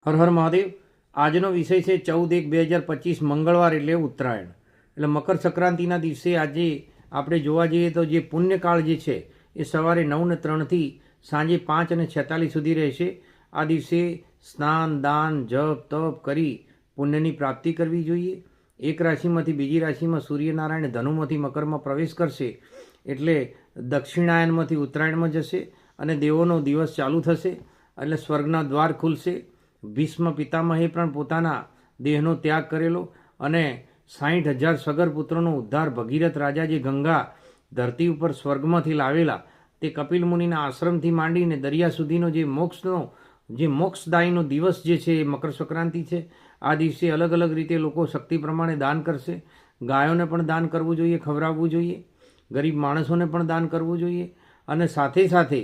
હર હર મહાદેવ। આજનો વિષય છે 14/1/2025 મંગળવાર એટલે ઉત્તરાયણ। એટલે મકર સંક્રાંતિના દિવસે આજે આપણે જોવા જઈએ તો જે પુણ્યકાળ જે છે એ સવારે 9:03 થી સાંજે 5:46 સુધી રહેશે। આ દિવસે સ્નાન દાન જપ તપ કરી પુણ્યની પ્રાપ્તિ કરવી જોઈએ। એક રાશિમાંથી બીજી રાશિમાં સૂર્યનારાયણ ધનુમાંથી મકરમાં પ્રવેશ કરશે એટલે દક્ષિણાયનમાંથી ઉત્તરાયણમાં જશે અને દેવોનો દિવસ ચાલુ થશે એટલે સ્વર્ગના દ્વાર ખુલશે। ભીષ્મ પિતામહે પણ પોતાના દેહનો ત્યાગ કરેલો અને 60,000 સગર પુત્રોનો ઉદ્ધાર ભગીરથ રાજા જે ગંગા ધરતી ઉપર સ્વર્ગમાંથી લાવેલા તે કપિલ મુનિના આશ્રમથી માંડીને દરિયા સુધીનો જે મોક્ષદાયીનો દિવસ જે છે એ મકર સંક્રાંતિ છે। આ દિવસે અલગ અલગ રીતે લોકો શક્તિ પ્રમાણે દાન કરશે। ગાયોને પણ દાન કરવું જોઈએ, ખવડાવવું જોઈએ, ગરીબ માણસોને પણ દાન કરવું જોઈએ અને સાથે સાથે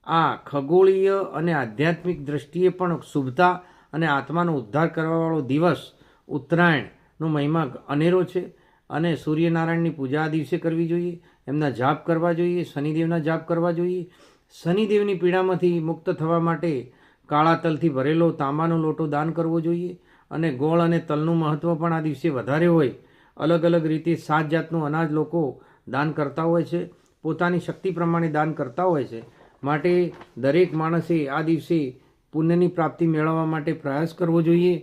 આ ખગોળીય અને આધ્યાત્મિક દ્રષ્ટિએ પણ શુભતા અને આત્માનો ઉદ્ધાર કરવાવાળો દિવસ ઉત્તરાયણનો મહિમા અનેરો છે અને સૂર્યનારાયણની પૂજા આ દિવસે કરવી જોઈએ, એમના જાપ કરવા જોઈએ, શનિદેવના જાપ કરવા જોઈએ। શનિદેવની પીડામાંથી મુક્ત થવા માટે કાળા તલથી ભરેલો તાંબાનો લોટો દાન કરવો જોઈએ અને ગોળ અને તલનું મહત્ત્વ પણ આ દિવસે વધારે હોય। અલગ અલગ રીતે 7 જાતનું અનાજ લોકો દાન કરતા હોય છે, પોતાની શક્તિ પ્રમાણે દાન કરતા હોય છે। માટે દરેક માણસે આ દિવસે પુણ્યની પ્રાપ્તિ મેળવવા માટે પ્રયાસ કરવો જોઈએ।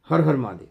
હર હર મહાદેવ।